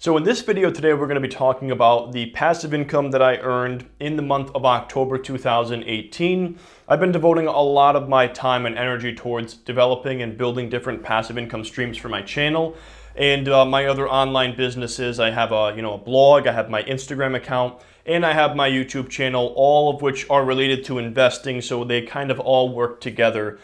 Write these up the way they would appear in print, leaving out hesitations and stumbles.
So in this video today, we're going to be talking about the passive income that I earned in the month of October 2018. I've been devoting a lot of my time and energy towards developing and building different passive income streams for my channel and my other online businesses. I have a blog, I have my Instagram account, and I have my YouTube channel, all of which are related to investing, so they kind of all work together.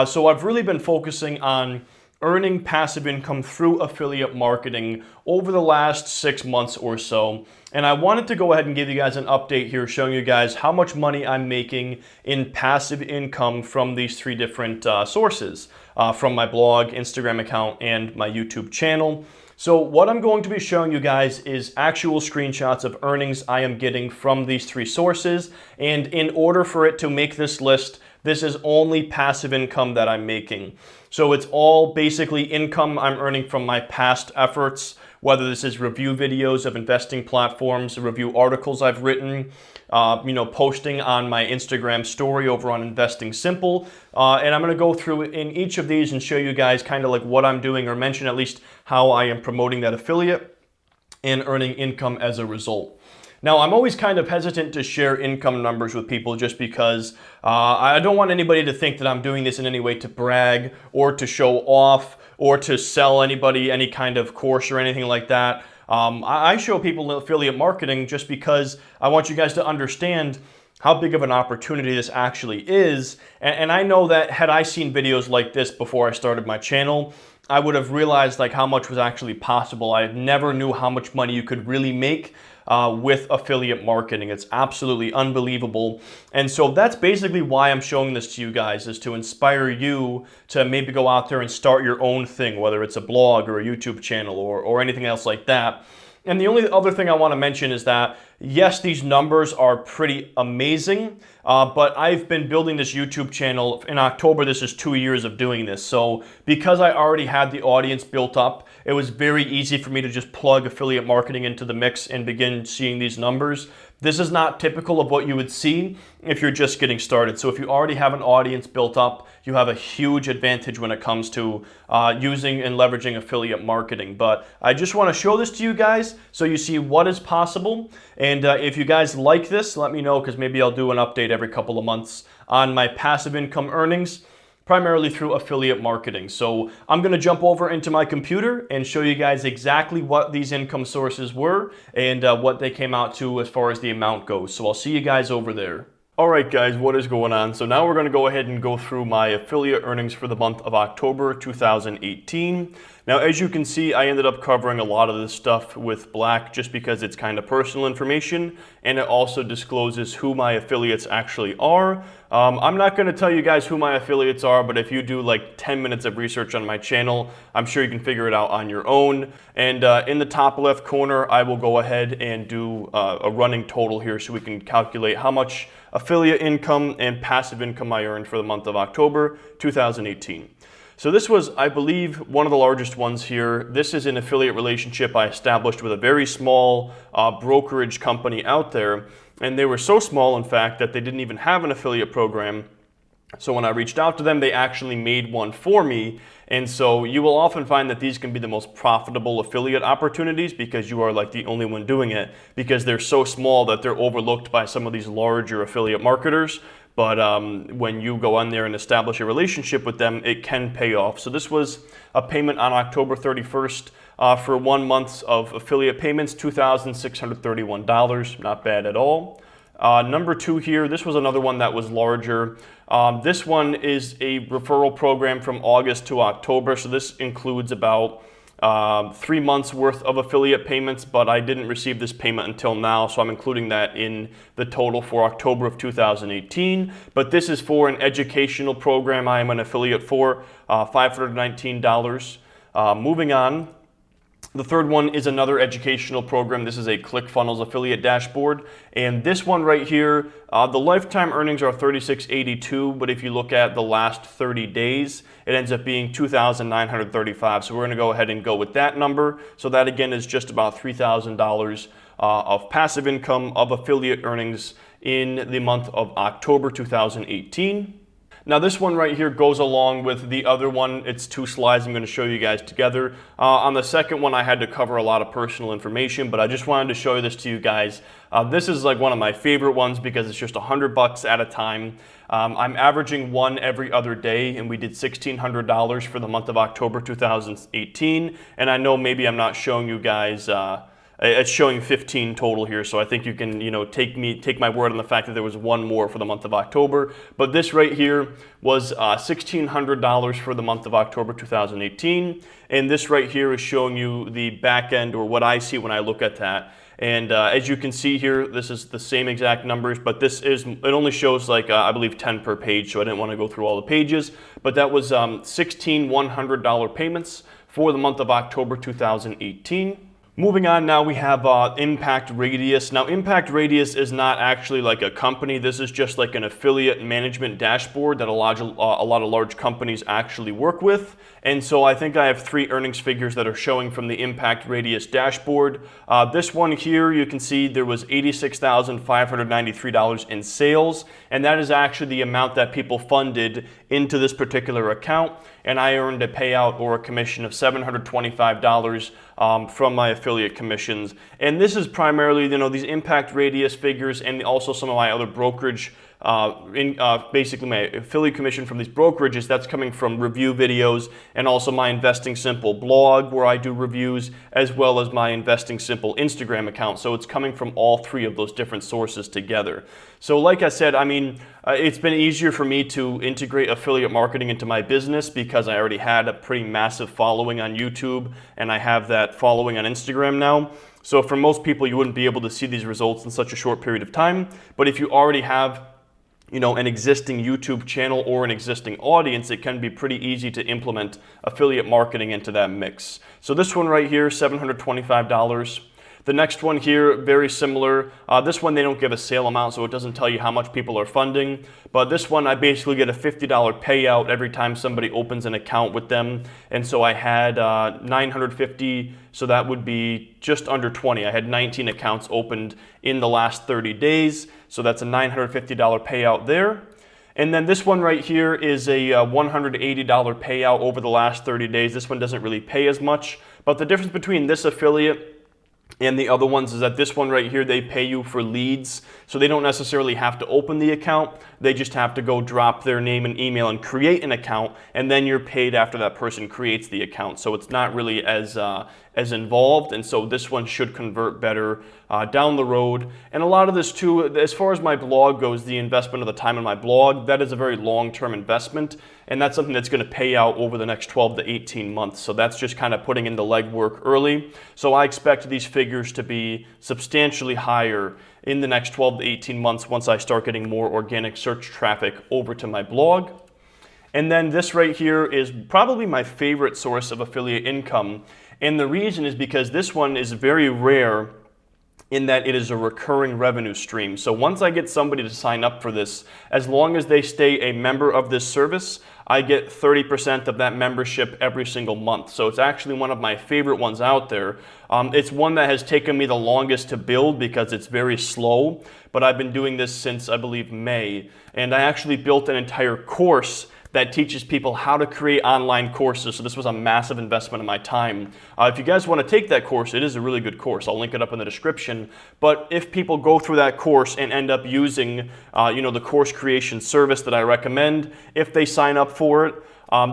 So I've really been focusing on earning passive income through affiliate marketing over the last 6 months or so. And I wanted to go ahead and give you guys an update here showing you guys how much money I'm making in passive income from these three different sources, from my blog, Instagram account, and my YouTube channel. So what I'm going to be showing you guys is actual screenshots of earnings I am getting from these three sources. And in order for it to make this list, this is only passive income that I'm making. So it's all basically income I'm earning from my past efforts, whether this is review videos of investing platforms, review articles I've written, posting on my Instagram story over on Investing Simple. And I'm gonna go through in each of these and show you guys kind of like what I'm doing, or mention at least how I am promoting that affiliate and earning income as a result. Now, I'm always kind of hesitant to share income numbers with people just because I don't want anybody to think that I'm doing this in any way to brag or to show off or to sell anybody any kind of course or anything like that. I show people affiliate marketing just because I want you guys to understand how big of an opportunity this actually is. And I know that had I seen videos like this before I started my channel, I would have realized like how much was actually possible. I never knew how much money you could really make with affiliate marketing. It's absolutely unbelievable. And so that's basically why I'm showing this to you guys, is to inspire you to maybe go out there and start your own thing, whether it's a blog or a YouTube channel or anything else like that. And the only other thing I want to mention is that, yes, these numbers are pretty amazing, but I've been building this YouTube channel. In October, this is 2 years of doing this. So because I already had the audience built up, it was very easy for me to just plug affiliate marketing into the mix and begin seeing these numbers. This is not typical of what you would see if you're just getting started. So if you already have an audience built up, you have a huge advantage when it comes to using and leveraging affiliate marketing. But I just want to show this to you guys so you see what is possible. And if you guys like this, let me know, because maybe I'll do an update every couple of months on my passive income earnings, primarily through affiliate marketing. So I'm gonna jump over into my computer and show you guys exactly what these income sources were and what they came out to as far as the amount goes. So I'll see you guys over there. All right, guys, what is going on? So now we're gonna go ahead and go through my affiliate earnings for the month of October 2018. Now, as you can see, I ended up covering a lot of this stuff with black just because it's kind of personal information, and it also discloses who my affiliates actually are. I'm not going to tell you guys who my affiliates are, but if you do like 10 minutes of research on my channel, I'm sure you can figure it out on your own. And in the top left corner, I will go ahead and do a running total here so we can calculate how much affiliate income and passive income I earned for the month of October 2018. So this was, I believe, one of the largest ones here. This is an affiliate relationship I established with a very small brokerage company out there. And they were so small, in fact, that they didn't even have an affiliate program. So when I reached out to them, they actually made one for me. And so you will often find that these can be the most profitable affiliate opportunities because you are like the only one doing it, because they're so small that they're overlooked by some of these larger affiliate marketers. But when you go on there and establish a relationship with them, it can pay off. So this was a payment on October 31st for 1 month of affiliate payments, $2,631. Not bad at all. Number two here, this was another one that was larger. This one is a referral program from August to October. So this includes about 3 months worth of affiliate payments, but I didn't receive this payment until now, so I'm including that in the total for October of 2018. But this is for an educational program I am an affiliate for, $519. Moving on. The third one is another educational program. This is a ClickFunnels affiliate dashboard. And this one right here, the lifetime earnings are $36.82, but if you look at the last 30 days, it ends up being $2,935. So we're gonna go ahead and go with that number. So that again is just about $3,000 of passive income of affiliate earnings in the month of October 2018. Now this one right here goes along with the other one. It's 2 slides I'm going to show you guys together. On the second one I had to cover a lot of personal information, but I just wanted to show this to you guys. This is like one of my favorite ones because it's just $100 at a time. I'm averaging one every other day, and we did $1,600 for the month of October 2018. And I know maybe I'm not showing you guys, it's showing 15 total here, so I think you can, take my word on the fact that there was one more for the month of October. But this right here was $1,600 for the month of October 2018, and this right here is showing you the back end, or what I see when I look at that. And as you can see here, this is the same exact numbers, but it only shows like, I believe 10 per page, so I didn't want to go through all the pages. But that was 16 $100 payments for the month of October 2018. Moving on now, we have Impact Radius. Now Impact Radius is not actually like a company. This is just like an affiliate management dashboard that a lot of large companies actually work with. And so I think I have 3 earnings figures that are showing from the Impact Radius dashboard. This one here, you can see there was $86,593 in sales, and that is actually the amount that people funded into this particular account. And I earned a payout or a commission of $725 from my affiliate commissions. And this is primarily, these Impact Radius figures, and also some of my other brokerage, basically my affiliate commission from these brokerages, that's coming from review videos, and also my Investing Simple blog where I do reviews, as well as my Investing Simple Instagram account. So it's coming from all 3 of those different sources together. So like I said, it's been easier for me to integrate affiliate marketing into my business because I already had a pretty massive following on YouTube, and I have that following on Instagram now. So for most people, you wouldn't be able to see these results in such a short period of time. But if you already have an existing YouTube channel or an existing audience, it can be pretty easy to implement affiliate marketing into that mix. So this one right here, $725. The next one here, very similar. This one, they don't give a sale amount, so it doesn't tell you how much people are funding. But this one, I basically get a $50 payout every time somebody opens an account with them. And so I had 950, so that would be just under 20. I had 19 accounts opened in the last 30 days. So that's a $950 payout there. And then this one right here is a $180 payout over the last 30 days. This one doesn't really pay as much. But the difference between this affiliate and the other ones is that this one right here, they pay you for leads. So they don't necessarily have to open the account. They just have to go drop their name and email and create an account, and then you're paid after that person creates the account. So it's not really as involved, and so this one should convert better down the road. And a lot of this too, as far as my blog goes, the investment of the time in my blog, that is a very long-term investment, and that's something that's going to pay out over the next 12 to 18 months. So that's just kind of putting in the legwork early. So I expect these figures to be substantially higher in the next 12 to 18 months once I start getting more organic search traffic over to my blog. And then this right here is probably my favorite source of affiliate income. And the reason is because this one is very rare in that it is a recurring revenue stream. So once I get somebody to sign up for this, as long as they stay a member of this service, I get 30% of that membership every single month. So it's actually one of my favorite ones out there. It's one that has taken me the longest to build because it's very slow, but I've been doing this since, I believe, May. And I actually built an entire course that teaches people how to create online courses. So this was a massive investment of my time. If you guys want to take that course, it is a really good course. I'll link it up in the description. But if people go through that course and end up using the course creation service that I recommend, if they sign up for it,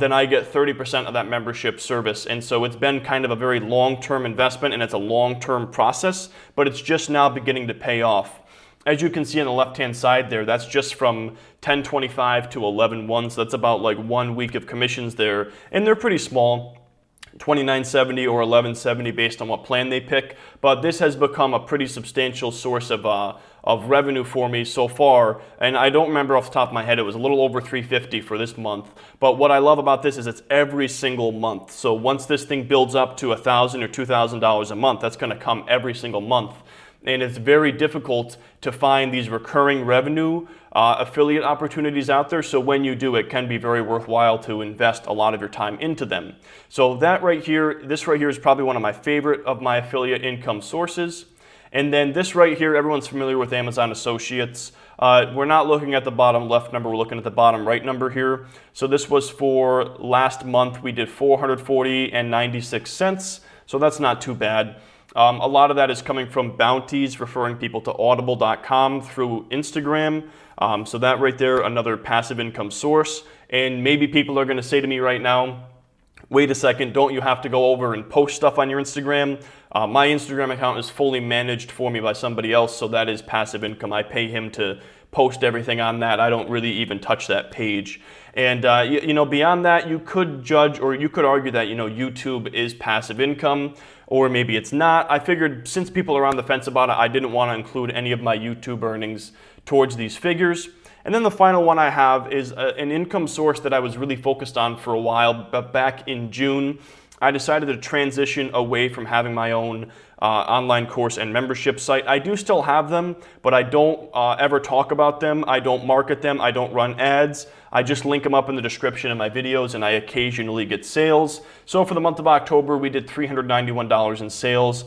then I get 30% of that membership service. And so it's been kind of a very long-term investment, and it's a long-term process, but it's just now beginning to pay off. As you can see on the left-hand side there, that's just from 1025 to 11.1, so that's about like 1 week of commissions there, and they're pretty small, 2970 or 1170 based on what plan they pick. But this has become a pretty substantial source of revenue for me so far, and I don't remember off the top of my head, it was a little over 350 for this month. But what I love about this is it's every single month. So once this thing builds up to $1,000 or $2,000 a month, that's going to come every single month. And it's very difficult to find these recurring revenue affiliate opportunities out there. So when you do, it can be very worthwhile to invest a lot of your time into them. So that right here, this right here is probably one of my favorite of my affiliate income sources. And then this right here, everyone's familiar with Amazon Associates. We're not looking at the bottom left number, we're looking at the bottom right number here. So this was for last month, we did $440.96, so that's not too bad. A lot of that is coming from bounties, referring people to audible.com through Instagram. So that right there, another passive income source. And maybe people are gonna say to me right now, wait a second, don't you have to go over and post stuff on your Instagram? My Instagram account is fully managed for me by somebody else, so that is passive income. I pay him to post everything on that. I don't really even touch that page. And you know, beyond that, you could judge, or you could argue that, you know, YouTube is passive income, or maybe it's not. I figured since people are on the fence about it, I didn't want to include any of my YouTube earnings towards these figures. And then the final one I have is an income source that I was really focused on for a while, but back in June, I decided to transition away from having my own online course and membership site. I do still have them, but I don't ever talk about them. I don't market them. I don't run ads. I just link them up in the description of my videos, and I occasionally get sales. So for the month of October, we did $391 in sales.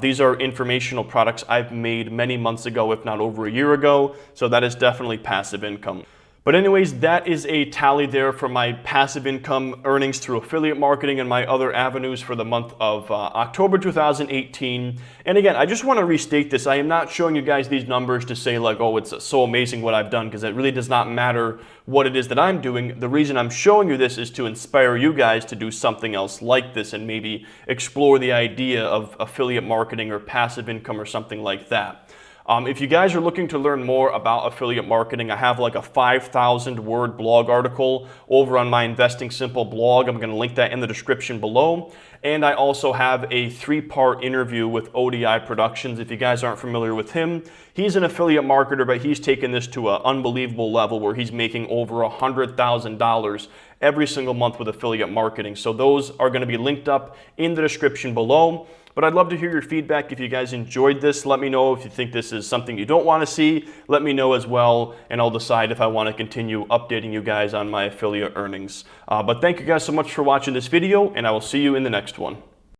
These are informational products I've made many months ago, if not over a year ago. So that is definitely passive income. But anyways, that is a tally there for my passive income earnings through affiliate marketing and my other avenues for the month of October 2018. And again, I just want to restate this. I am not showing you guys these numbers to say like, oh, it's so amazing what I've done, because it really does not matter what it is that I'm doing. The reason I'm showing you this is to inspire you guys to do something else like this and maybe explore the idea of affiliate marketing or passive income or something like that. If you guys are looking to learn more about affiliate marketing, I have like a 5,000 word blog article over on my Investing Simple blog. I'm going to link that in the description below. And I also have a 3-part interview with ODI Productions. If you guys aren't familiar with him, he's an affiliate marketer, but he's taken this to an unbelievable level where he's making over $100,000 every single month with affiliate marketing. So those are going to be linked up in the description below. But I'd love to hear your feedback. If you guys enjoyed this, let me know. If you think this is something you don't want to see, let me know as well, and I'll decide if I want to continue updating you guys on my affiliate earnings. But thank you guys so much for watching this video, and I will see you in the next one.